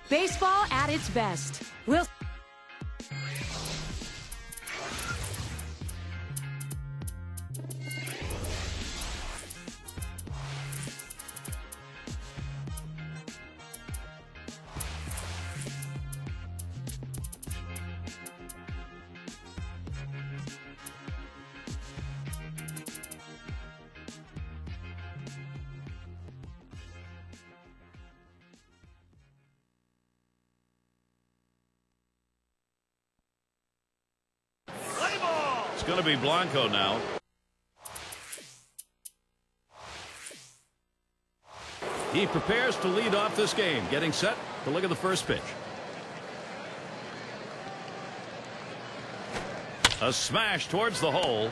Baseball at its best. We'll It's going to be Blanco now. He prepares to lead off this game, getting set to look at the first pitch. A smash towards the hole,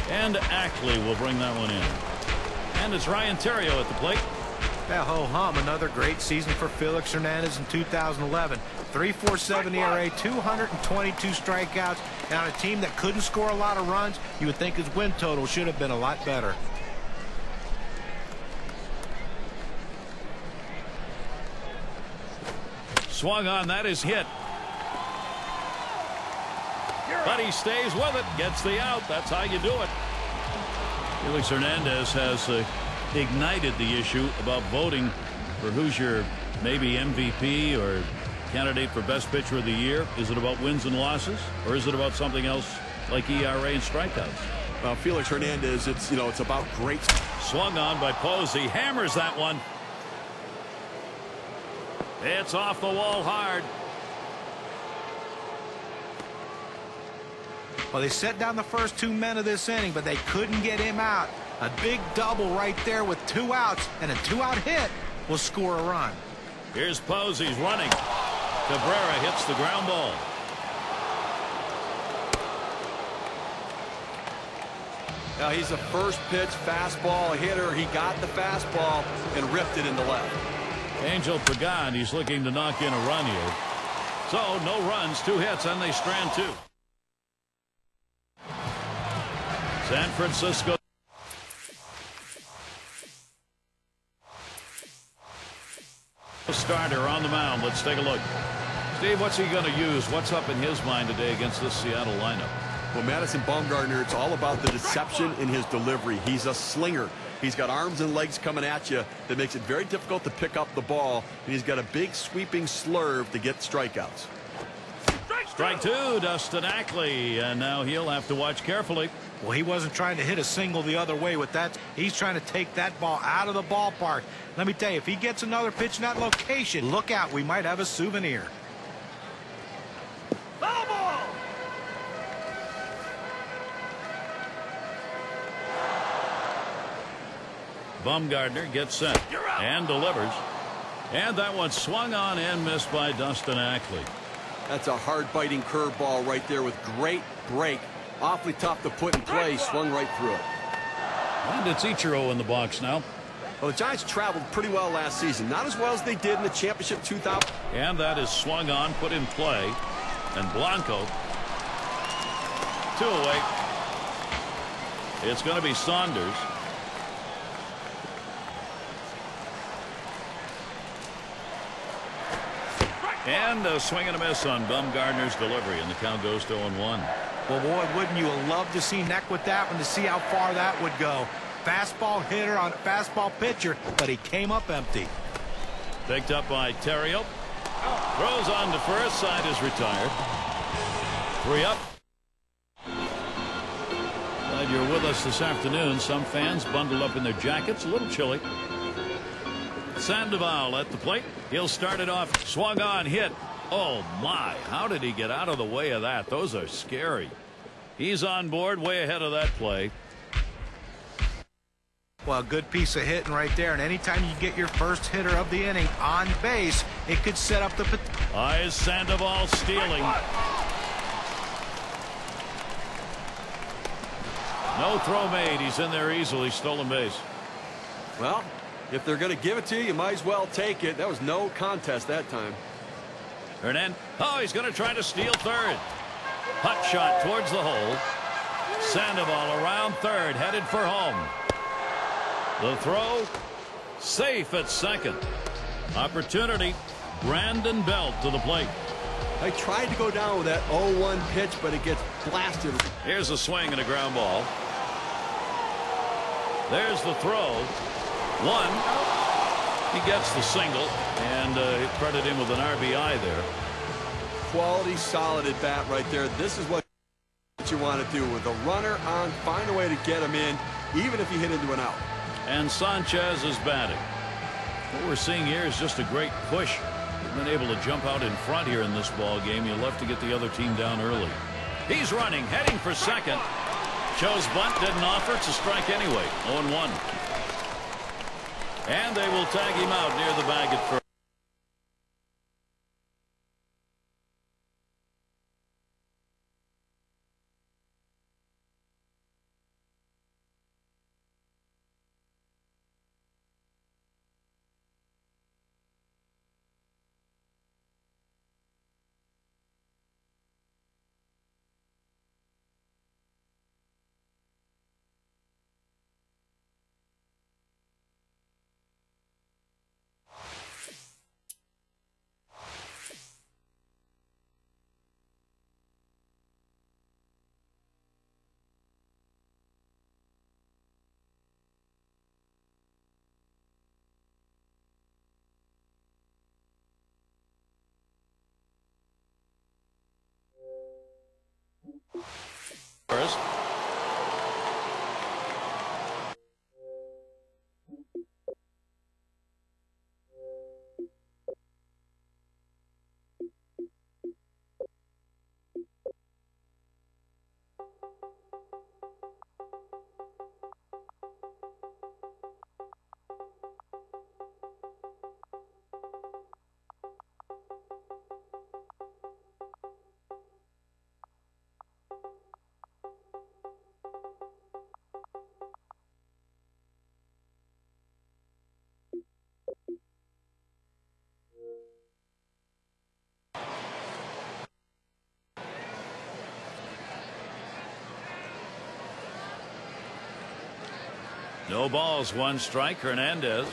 and Ackley will bring that one in. And it's Ryan Theriot at the plate. Yeah, ho-hum, another great season for Felix Hernandez in 2011. 3.47 ERA, 222 strikeouts, and on a team that couldn't score a lot of runs, you would think his win total should have been a lot better. Swung on, that is hit. But he stays with it, gets the out. That's how you do it. Felix Hernandez has ignited the issue about voting for who's your maybe MVP or candidate for best pitcher of the year. Is it about wins and losses, or is it about something else like ERA and strikeouts? Felix Hernandez, it's about great. Swung on by Posey, hammers that one. It's off the wall hard. Well, they set down the first 2 men of this inning, but they couldn't get him out. A big double right there with 2 outs, and a 2-out hit will score a run. Here's Posey's running. Cabrera hits the ground ball. Now he's a first pitch fastball hitter. He got the fastball and ripped it into left. Angel Pagan, he's looking to knock in a run here. So no runs, 2 hits, and they strand 2. San Francisco. Starter on the mound. Let's take a look. Steve, what's he going to use? What's up in his mind today against this Seattle lineup? Well, Madison Bumgarner, it's all about the deception in his delivery. He's a slinger. He's got arms and legs coming at you that makes it very difficult to pick up the ball, and he's got a big sweeping slurve to get strikeouts. Strike 2, Dustin Ackley, and now he'll have to watch carefully. Well, he wasn't trying to hit a single the other way with that. He's trying to take that ball out of the ballpark. Let me tell you, if he gets another pitch in that location, look out, we might have a souvenir. Bumgarner gets set and delivers. And that one swung on and missed by Dustin Ackley. That's a hard-biting curveball right there with great break. Awfully tough to put in play. Swung right through it. And it's Ichiro in the box now. Well, the Giants traveled pretty well last season. Not as well as they did in the championship 2000. And that is swung on, put in play. And Blanco. 2 away. It's going to be Saunders. And a swing and a miss on Bumgarner's delivery, and the count goes to 0-1. Well, boy, wouldn't you love to see neck with that one to see how far that would go. Fastball hitter on fastball pitcher, but he came up empty. Picked up by Theriot. Throws on to first. Side is retired. 3 up. Glad you're with us this afternoon. Some fans bundled up in their jackets. A little chilly. Sandoval at the plate. He'll start it off. Swung on, hit. Oh my, how did he get out of the way of that? Those are scary. He's on board, way ahead of that play. Well, good piece of hitting right there, and anytime you get your first hitter of the inning on base, it could set up the... Is Sandoval stealing? No throw made. He's in there easily. Stolen base. Well, if they're going to give it to you, you might as well take it. That was no contest that time. Hernandez. Oh, he's going to try to steal third. Hut shot towards the hole. Sandoval around third, headed for home. The throw, safe at second. Opportunity, Brandon Belt to the plate. I tried to go down with that 0-1 pitch, but it gets blasted. Here's a swing and a ground ball. There's the throw. One. He gets the single, and credit him with an RBI there. Quality, solid at bat right there. This is what you want to do with a runner on. Find a way to get him in, even if you hit into an out. And Sanchez is batting. What we're seeing here is just a great push. You've been able to jump out in front here in this ball game. You'll have to get the other team down early. He's running, heading for second. Chose bunt, didn't offer. It's a strike anyway. 0-1. And they will tag him out near the bag at first. First. No balls, one strike. Hernandez.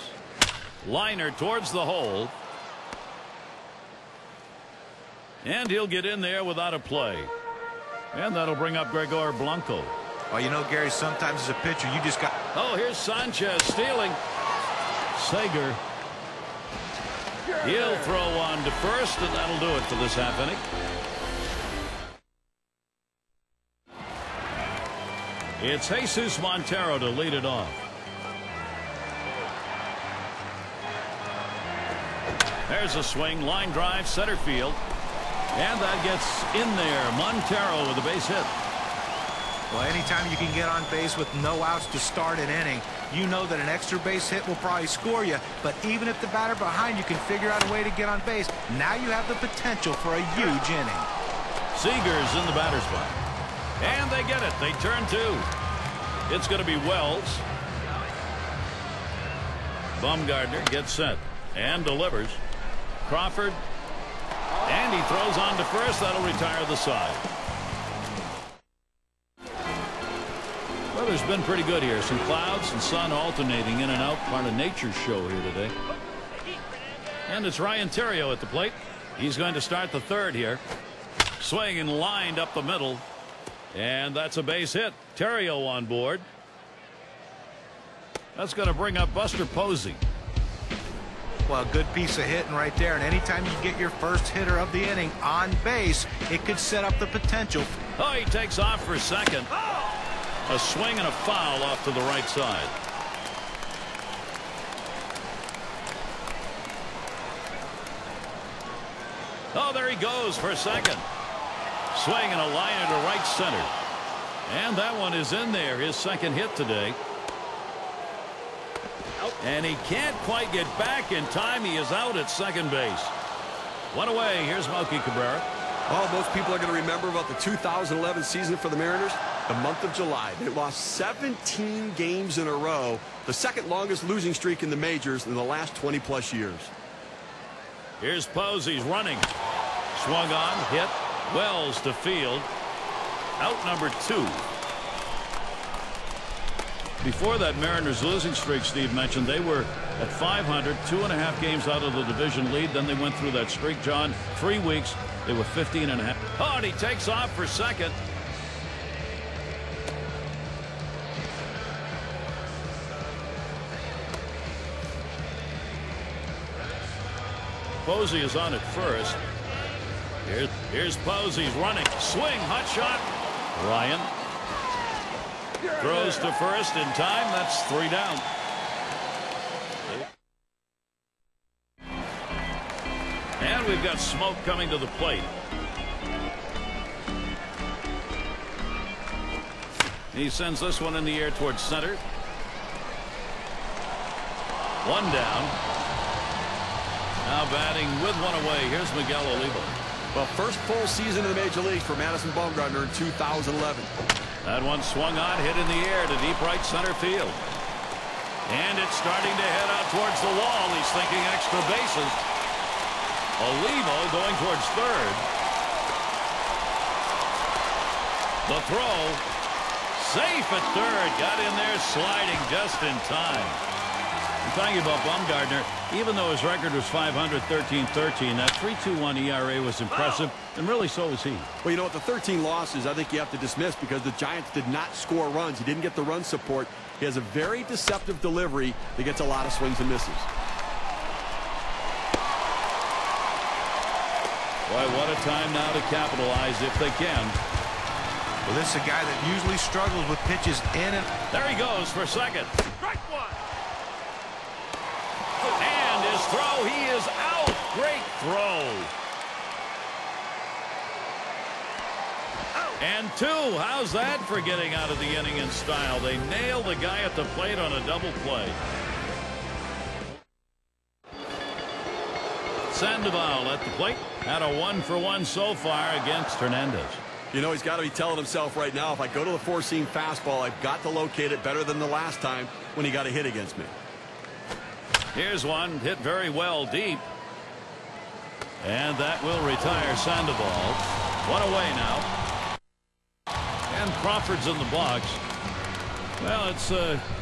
Liner towards the hole. And he'll get in there without a play. And that'll bring up Gregor Blanco. Well, you know, Gary, sometimes as a pitcher, you just got... Oh, here's Sanchez stealing. Sager. He'll throw on to first, and that'll do it for this half inning. It's Jesus Montero to lead it off. There's a swing, line drive, center field. And that gets in there. Montero with a base hit. Well, anytime you can get on base with no outs to start an inning, you know that an extra base hit will probably score you. But even if the batter behind you can figure out a way to get on base, now you have the potential for a huge inning. Seager's in the batter's box. And they get it. They turn two. It's going to be Wells. Bumgarner gets set and delivers. Crawford. And he throws on to first. That'll retire the side. Weather's been pretty good here. Some clouds and sun alternating in and out. Part of nature's show here today. And it's Ryan Theriot at the plate. He's going to start the third here. Swing and lined up the middle. And that's a base hit. Theriot on board. That's going to bring up Buster Posey. Well, a good piece of hitting right there. And anytime you get your first hitter of the inning on base, it could set up the potential. Oh, he takes off for second. A swing and a foul off to the right side. Oh, there he goes for second. Swing and a line into right center. And that one is in there. His second hit today. And he can't quite get back in time. He is out at second base. One away. Here's Melky Cabrera. Oh, most people are going to remember about the 2011 season for the Mariners. The month of July. They lost 17 games in a row. The second longest losing streak in the majors in the last 20-plus years. Here's Posey's running. Swung on. Hit. Wells to field. Out number 2. Before that Mariners losing streak Steve mentioned, they were At 500, 2.5 games out of the division lead. Then they went through that streak, John. 3 weeks, they were 15.5. Oh, and he takes off for second. Posey is on at first. Here's Posey's running. Swing, hot shot. Ryan throws to first in time. That's 3 down. And we've got smoke coming to the plate. He sends this one in the air towards center. 1 down. Now batting with 1 away. Here's Miguel Olivo. Well, first full season in the major leagues for Madison Bumgarner in 2011. That one swung on, hit in the air to deep right center field. And it's starting to head out towards the wall. He's thinking extra bases. Olivo going towards third. The throw. Safe at third. Got in there sliding just in time. We're talking about Bumgarner. Even though his record was 500, 13-13, that 3.21 ERA was impressive, and really so was he. Well, you know what, the 13 losses I think you have to dismiss because the Giants did not score runs. He didn't get the run support. He has a very deceptive delivery that gets a lot of swings and misses. Boy, what a time now to capitalize if they can. Well, this is a guy that usually struggles with pitches in and... There he goes for second. Strike 1. And his throw, he is out. Great throw. And 2. How's that for getting out of the inning in style? They nail the guy at the plate on a double play. Sandoval at the plate. Had a 1-for-1 so far against Hernandez. You know, he's got to be telling himself right now, if I go to the four-seam fastball, I've got to locate it better than the last time when he got a hit against me. Here's one hit very well deep. And that will retire Sandoval. 1 away now. And Crawford's in the box. Well, it's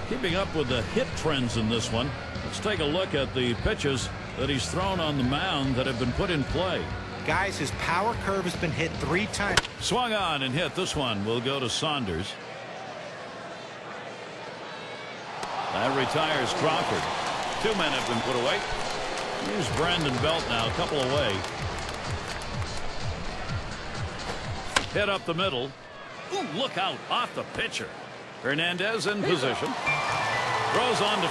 keeping up with the hit trends in this one. Let's take a look at the pitches that he's thrown on the mound that have been put in play. Guys, his power curve has been hit 3 times. Swung on and hit. This one will go to Saunders. That retires Crawford. 2 men have been put away. Here's Brandon Belt now, a couple away. Hit up the middle. Ooh, look out, off the pitcher. Hernandez in position. Throws on to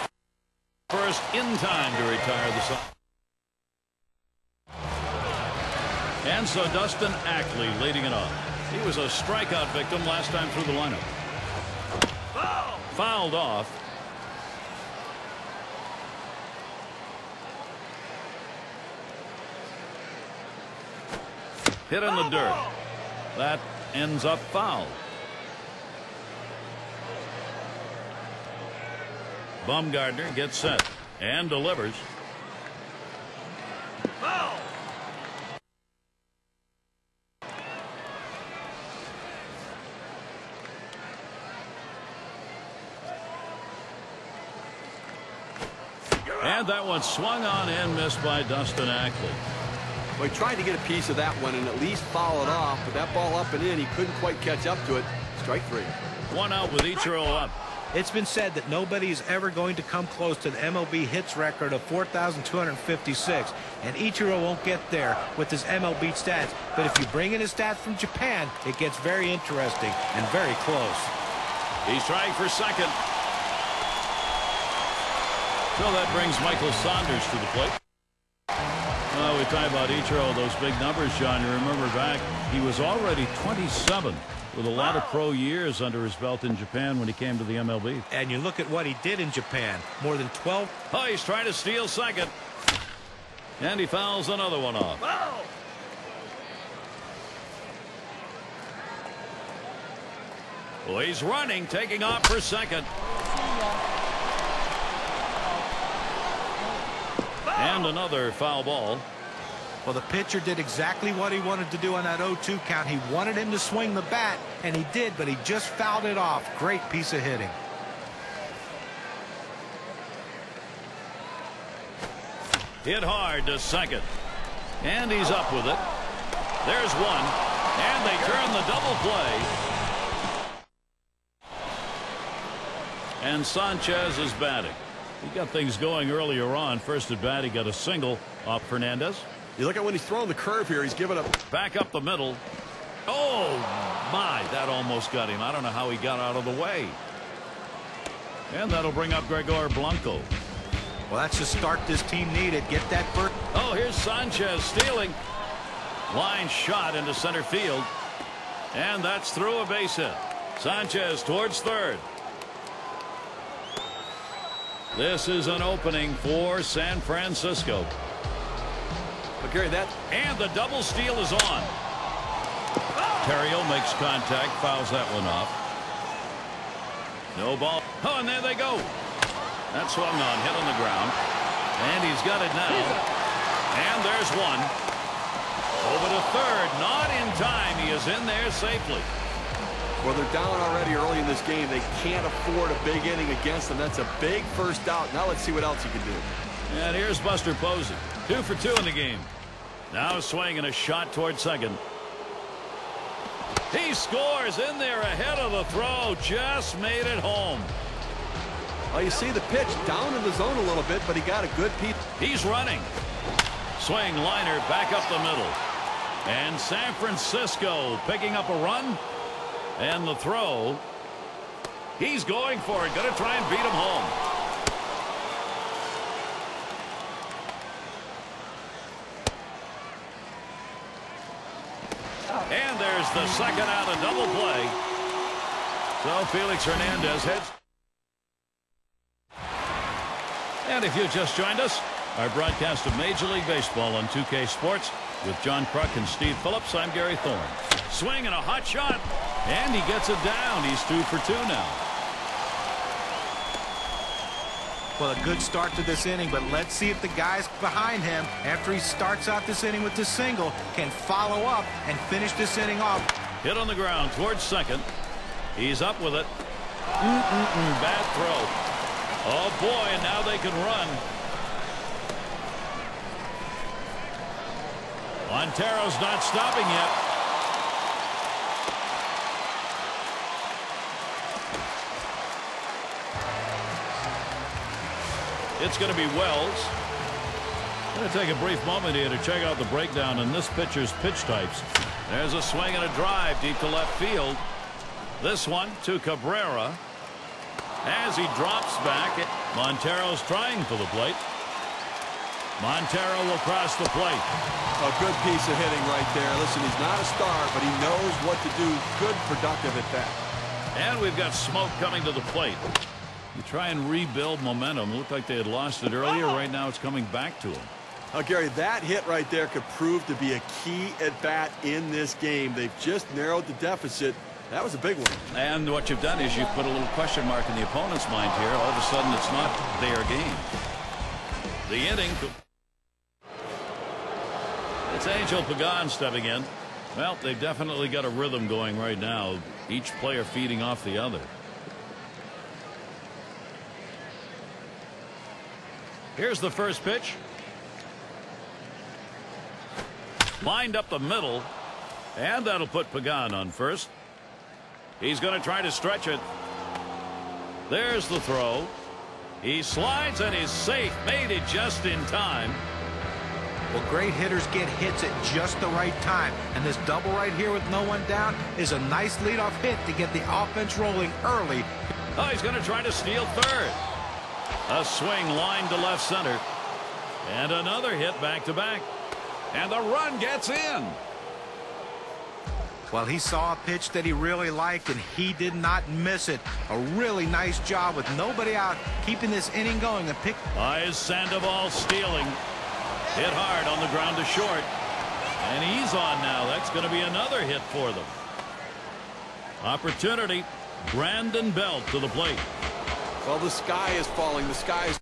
first in time to retire the side. And so Dustin Ackley leading it off. He was a strikeout victim last time through the lineup. Fouled off. Hit in the dirt. That ends up foul. Bumgarner gets set and delivers. And that one swung on and missed by Dustin Ackley. Well, he tried to get a piece of that one and at least foul it off, but that ball up and in, he couldn't quite catch up to it. Strike 3. 1 out with Ichiro up. It's been said that nobody is ever going to come close to the MLB hits record of 4,256, and Ichiro won't get there with his MLB stats. But if you bring in his stats from Japan, it gets very interesting and very close. He's trying for second. So that brings Michael Saunders to the plate. We talk about Ichiro, those big numbers, John. You remember back, he was already 27 with a lot of pro years under his belt in Japan when he came to the MLB. And you look at what he did in Japan. More than 12. Oh, he's trying to steal second. And he fouls another one off. Well, he's running, taking off for second. And another foul ball. Well, the pitcher did exactly what he wanted to do on that 0-2 count. He wanted him to swing the bat, and he did, but he just fouled it off. Great piece of hitting. Hit hard to second. And he's up with it. There's one. And they turn the double play. And Sanchez is batting. He got things going earlier on. First at bat, he got a single off Fernandez. You look at when he's throwing the curve here. He's giving up. Back up the middle. Oh, my. That almost got him. I don't know how he got out of the way. And that'll bring up Gregor Blanco. Well, that's the start this team needed. Get that first. Oh, here's Sanchez stealing. Line shot into center field. And that's through a base hit. Sanchez towards third. This is an opening for San Francisco. But Gary, that and the double steal is on. Terrio makes contact, fouls that one off. No ball. Oh, and there they go. That swung on, hit on the ground. And he's got it now. And there's one. Over to third, not in time. He is in there safely. Well, they're down already early in this game. They can't afford a big inning against them. That's a big first out. Now let's see what else he can do. And here's Buster Posey. 2 for 2 in the game. Now swinging a shot toward second. He scores in there ahead of the throw. Just made it home. Well, you see the pitch down in the zone a little bit, but he got a good piece. He's running. Swing liner back up the middle. And San Francisco picking up a run. And the throw. He's going for it. Going to try and beat him home. And there's the second out, a double play. So Felix Hernandez heads. And if you just joined us, our broadcast of Major League Baseball on 2K Sports with John Kruk and Steve Phillips. I'm Gary Thorne. Swing and a hot shot. And he gets it down. He's 2 for 2 now. Well, a good start to this inning, but let's see if the guys behind him, after he starts out this inning with the single, can follow up and finish this inning off. Hit on the ground towards second. He's up with it. Bad throw. Oh, boy, and now they can run. Montero's not stopping yet. It's going to be Wells. I'm going to take a brief moment here to check out the breakdown in this pitcher's pitch types. There's a swing and a drive deep to left field. This one to Cabrera. As he drops back, Montero's trying for the plate. Montero will cross the plate. A good piece of hitting right there. Listen, he's not a star, but he knows what to do. Good, productive at bat. And we've got smoke coming to the plate. You try and rebuild momentum. It looked like they had lost it earlier. Right now it's coming back to them. Gary, that hit right there could prove to be a key at bat in this game. They've just narrowed the deficit. That was a big one. And what you've done is you've put a little question mark in the opponent's mind here. All of a sudden it's not their game. The inning. It's Angel Pagan stepping in. Well, they've definitely got a rhythm going right now. Each player feeding off the other. Here's the first pitch. Lined up the middle. And that'll put Pagan on first. He's going to try to stretch it. There's the throw. He slides and is safe. Made it just in time. Well, great hitters get hits at just the right time. And this double right here with no one down is a nice leadoff hit to get the offense rolling early. Oh, he's going to try to steal third. A swing line to left center. And another hit back to back. And the run gets in. Well, he saw a pitch that he really liked, and he did not miss it. A really nice job with nobody out, keeping this inning going. And pick. Is Sandoval stealing. Hit hard on the ground to short. And he's on now. That's going to be another hit for them. Opportunity. Brandon Belt to the plate. Well, the sky is falling. The sky is.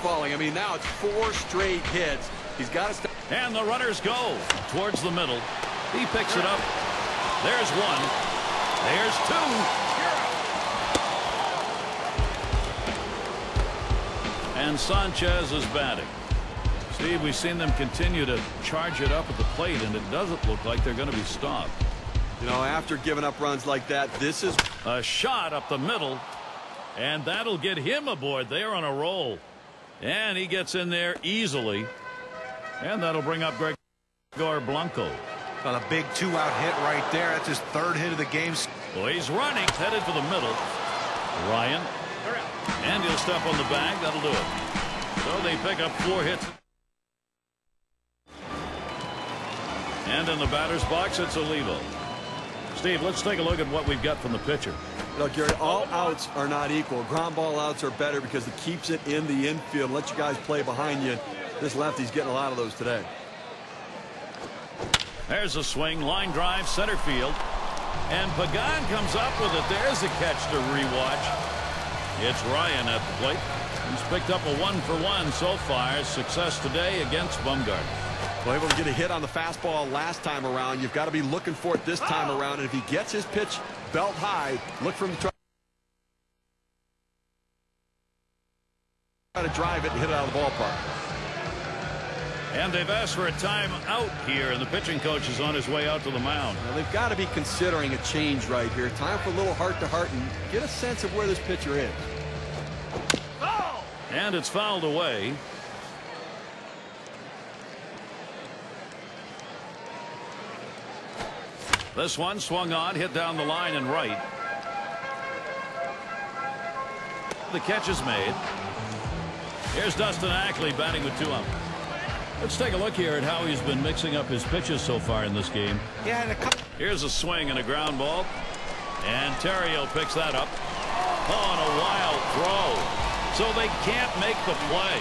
falling. I mean, now it's 4 straight hits. He's got to stop. And the runners go towards the middle. He picks it up. There's one. There's two. And Sanchez is batting. Steve, we've seen them continue to charge it up at the plate, and it doesn't look like they're going to be stopped. You know, after giving up runs like that, this is a shot up the middle, and that'll get him aboard. They're on a roll, and he gets in there easily, and that'll bring up Gregor Blanco. On a big 2-out hit right there. That's his 3rd hit of the game. Well, he's running, headed for the middle. Ryan, and he'll step on the bag. That'll do it. So they pick up 4 hits. And in the batter's box, it's Olivo. Steve, let's take a look at what we've got from the pitcher. You know, Gary, all outs are not equal. Ground ball outs are better because it keeps it in the infield and lets you guys play behind you. This lefty's getting a lot of those today. There's a swing, line drive, center field. And Pagan comes up with it. There's a catch to rewatch. It's Ryan at the plate. He's picked up a 1-for-1 so far. Success today against Bumgarner. Well, able to get a hit on the fastball last time around. You've got to be looking for it this time around. And if he gets his pitch belt high, look for him to try to drive it and hit it out of the ballpark. And they've asked for a timeout here, and the pitching coach is on his way out to the mound. Well, they've got to be considering a change right here. Time for a little heart-to-heart and get a sense of where this pitcher is. And it's fouled away. This one swung on, hit down the line and right. The catch is made. Here's Dustin Ackley batting with 2 out. Let's take a look here at how he's been mixing up his pitches so far in this game. Here's a swing and a ground ball. And Terrio picks that up. Oh, and a wild throw. So they can't make the play.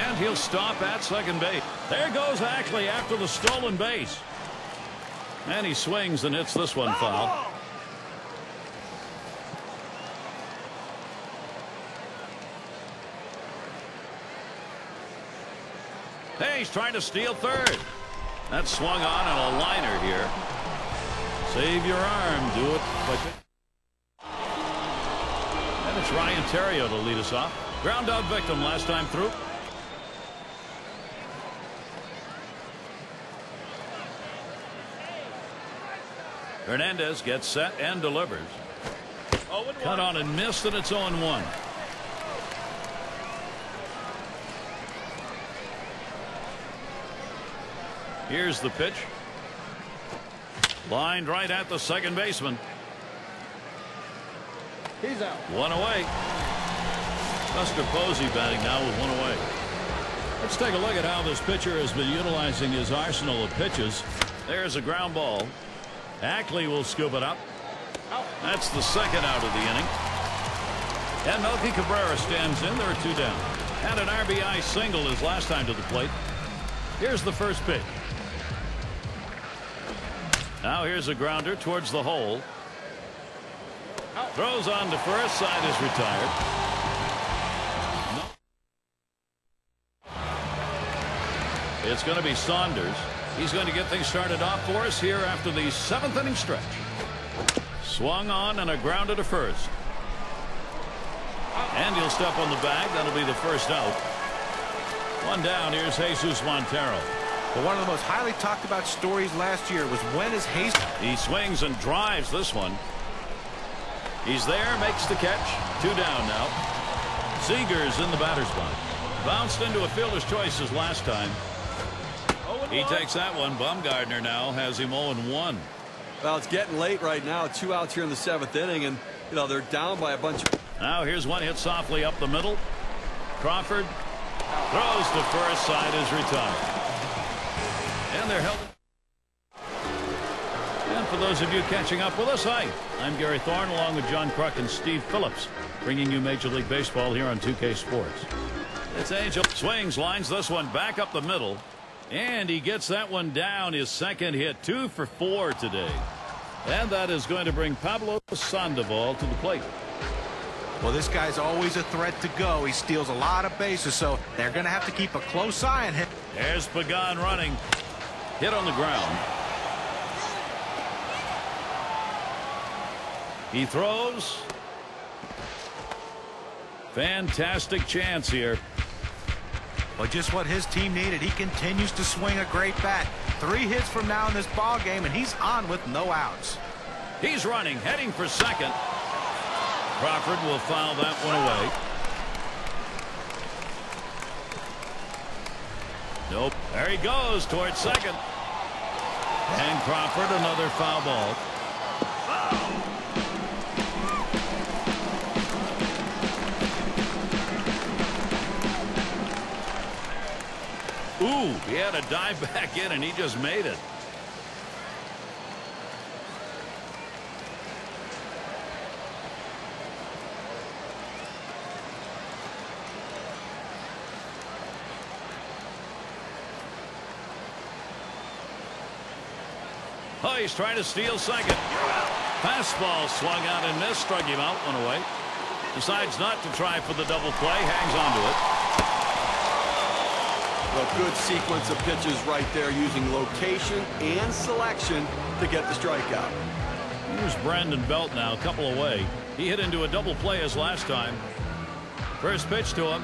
And he'll stop at second base. There goes Ackley after the stolen base. And he swings and hits this one foul. Hey, he's trying to steal third. That swung on and a liner here. Save your arm. Do it. And it's Ryan Terrio to lead us off. Ground out victim last time through. Hernandez gets set and delivers. Cut on and missed, and it's 0-1. Here's the pitch. Lined right at the second baseman. He's out. 1 away. Buster Posey batting now with 1 away. Let's take a look at how this pitcher has been utilizing his arsenal of pitches. There's a ground ball. Ackley will scoop it up. That's the second out of the inning. And Melky Cabrera stands in. There are 2 down. Had an RBI single his last time to the plate. Here's the first pitch. Now here's a grounder towards the hole. Throws on to first. Side is retired. It's going to be Saunders. He's going to get things started off for us here after the 7th inning stretch. Swung on and a grounder to first. And he'll step on the bag. That'll be the first out. 1 down. Here's Jesus Montero. But one of the most highly talked about stories last year was when is Hayes. He swings and drives this one. He's there, makes the catch. 2 down now. Seager's in the batter's box. Bounced into a fielder's choices last time. He takes that one. Bumgarner now has him 0-1. Well, it's getting late right now. 2 outs here in the 7th inning, and you know they're down by a bunch. Now here's one hit softly up the middle. Crawford throws to first. Side is retired. And they're held. And for those of you catching up with us, hi, I'm Gary Thorne along with John Kruk and Steve Phillips, bringing you Major League Baseball here on 2K Sports. It's Angel. Swings, lines this one back up the middle. And he gets that one down. His second hit. 2 for 4 today. And that is going to bring Pablo Sandoval to the plate. Well, this guy's always a threat to go. He steals a lot of bases, so they're going to have to keep a close eye on him. There's Pagan running. Hit on the ground. He throws. Fantastic chance here. But just what his team needed. He continues to swing a great bat. 3 hits from now in this ball game, and he's on with no outs. He's running, heading for second. Crawford will foul that one away. Nope. There he goes towards second. And Crawford, another foul ball. Ooh, he had a dive back in, and he just made it. Oh, he's trying to steal second. Fastball swung out and missed, struck him out, one away. Decides not to try for the double play, hangs on to it. A good sequence of pitches right there, using location and selection to get the strikeout. Here's Brandon Belt now, a couple away. He hit into a double play as last time. First pitch to him.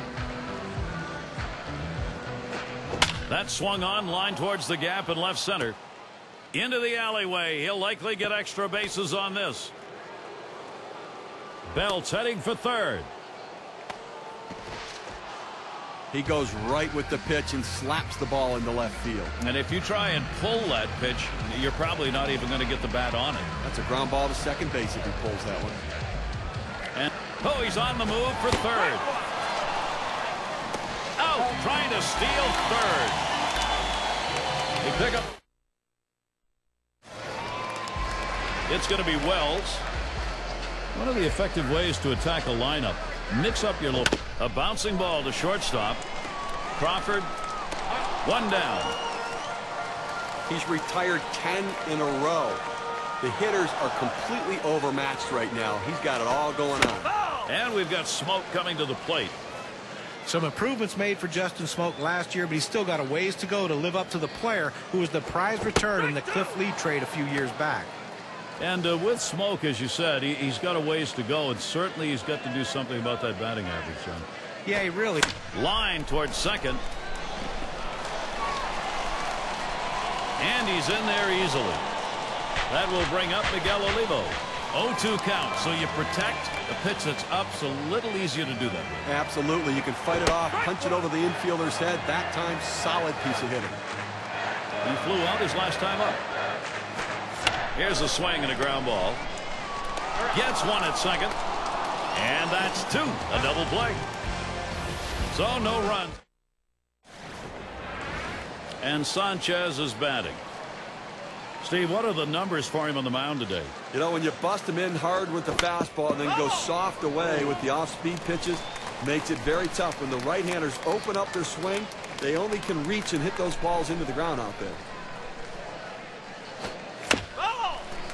That swung on, line towards the gap in left center. Into the alleyway. He'll likely get extra bases on this. Belt's heading for third. He goes right with the pitch and slaps the ball into left field. And if you try and pull that pitch, you're probably not even going to get the bat on it. That's a ground ball to second base if he pulls that one. And oh, he's on the move for third. Out, trying to steal third. They pick up. It's going to be Wells. One of the effective ways to attack a lineup. Mix up your look. A bouncing ball to shortstop. Crawford, one down. He's retired 10 in a row. The hitters are completely overmatched right now. He's got it all going on. And we've got Smoke coming to the plate. Some improvements made for Justin Smoke last year, but he's still got a ways to go to live up to the player who was the prize return in the Cliff Lee trade a few years back. And with Smoke, as you said, he's got a ways to go, and certainly he's got to do something about that batting average, John. Yeah, he really. Line towards second. And he's in there easily. That will bring up Miguel Olivo. 0-2 count, so you protect a pitch that's up. It's a little easier to do that with. Absolutely. You can fight it off, punch it over the infielder's head. That time, solid piece of hitting. He flew out his last time up. Here's a swing and a ground ball. Gets one at second. And that's two. A double play. So no run. And Sanchez is batting. Steve, what are the numbers for him on the mound today? You know, when you bust him in hard with the fastball and then go soft away with the off-speed pitches, makes it very tough. When the right-handers open up their swing, they only can reach and hit those balls into the ground out there.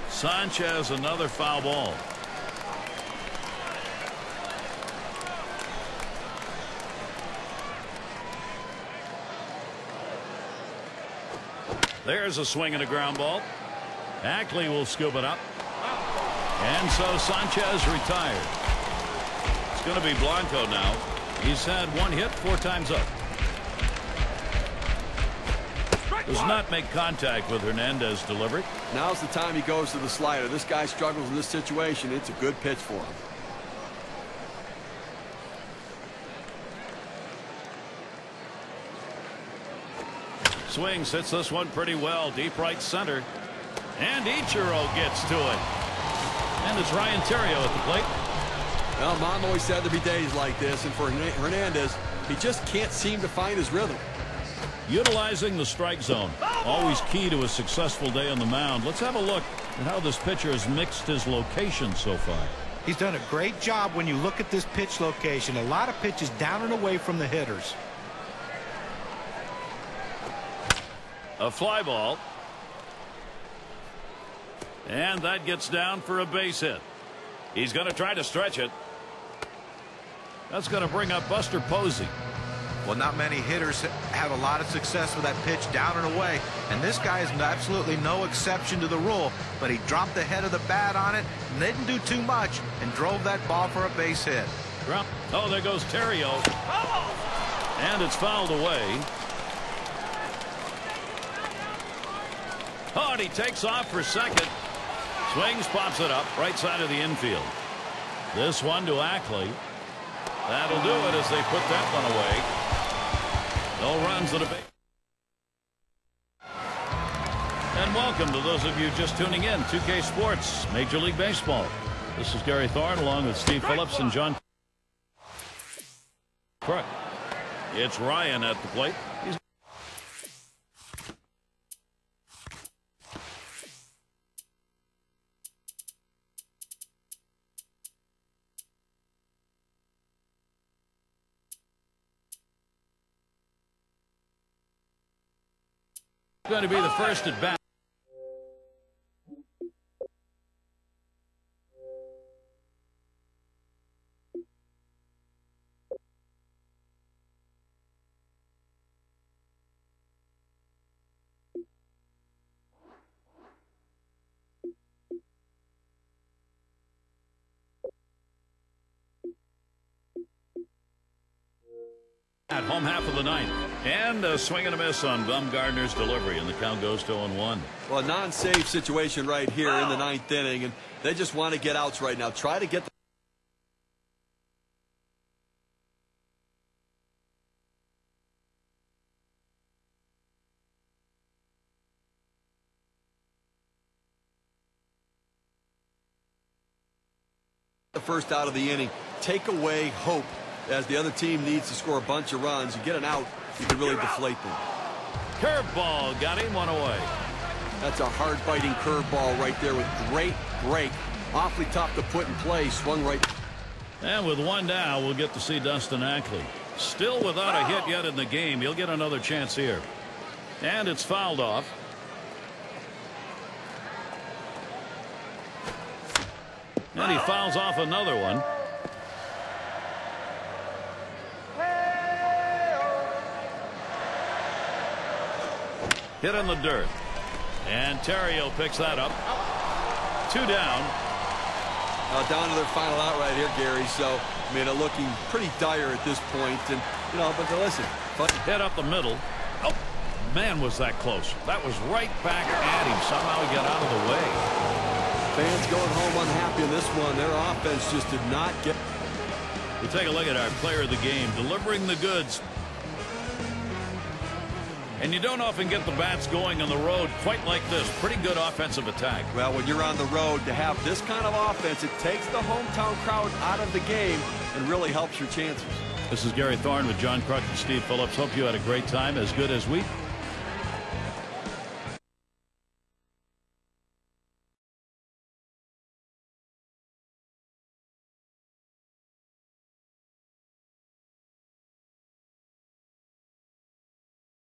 Sanchez, another foul ball. There's a swing and a ground ball. Ackley will scoop it up. And so Sanchez retired. It's going to be Blanco now. He's had one hit 4 times up. Does not make contact with Hernandez delivery. Now's the time he goes to the slider. This guy struggles in this situation. It's a good pitch for him. Swings, hits this one pretty well. Deep right center. And Ichiro gets to it. And it's Ryan Theriot at the plate. Well, Mom always said there'd be days like this. And for Hernandez, he just can't seem to find his rhythm. Utilizing the strike zone. Always key to a successful day on the mound. Let's have a look at how this pitcher has mixed his location so far. He's done a great job when you look at this pitch location. A lot of pitches down and away from the hitters. A fly ball. And that gets down for a base hit. He's going to try to stretch it. That's going to bring up Buster Posey. Well, not many hitters have a lot of success with that pitch down and away, and this guy is absolutely no exception to the rule, but he dropped the head of the bat on it, and didn't do too much, and drove that ball for a base hit. Oh, there goes Terrio. And it's fouled away. Oh, and he takes off for second. Swings, pops it up, right side of the infield. This one to Ackley. That'll do it as they put that one away. No runs at a base. And welcome to those of you just tuning in. 2K Sports, Major League Baseball. This is Gary Thorne along with Steve Phillips and John Crook. It's Ryan at the plate. He's going to be the first at bat. At home half of the ninth. And a swing and a miss on Bumgarner's delivery, and the count goes to 0-1. Well, a non-save situation right here in the ninth inning, and they just want to get outs right now. Try to get the first out of the inning. Take away hope as the other team needs to score a bunch of runs. You get an out, you can really deflate them. Curveball got him, one away. That's a hard-biting curveball right there with great break. Awfully tough to put in play. Swung right. And with one down, we'll get to see Dustin Ackley. Still without a hit yet in the game. He'll get another chance here. And it's fouled off. And he fouls off another one. Hit in the dirt. And Terrio picks that up. 2 down. Down to their final out right here, Gary. So, I mean, looking pretty dire at this point. And, you know, but listen. Hit up the middle. Oh, man, was that close. That was right back at him. Somehow he got out of the way. Fans going home unhappy in this one. Their offense just did not get. We take a look at our player of the game, delivering the goods. And you don't often get the bats going on the road quite like this. Pretty good offensive attack. Well, when you're on the road, to have this kind of offense, it takes the hometown crowd out of the game and really helps your chances. This is Gary Thorne with John Crook and Steve Phillips. Hope you had a great time, as good as we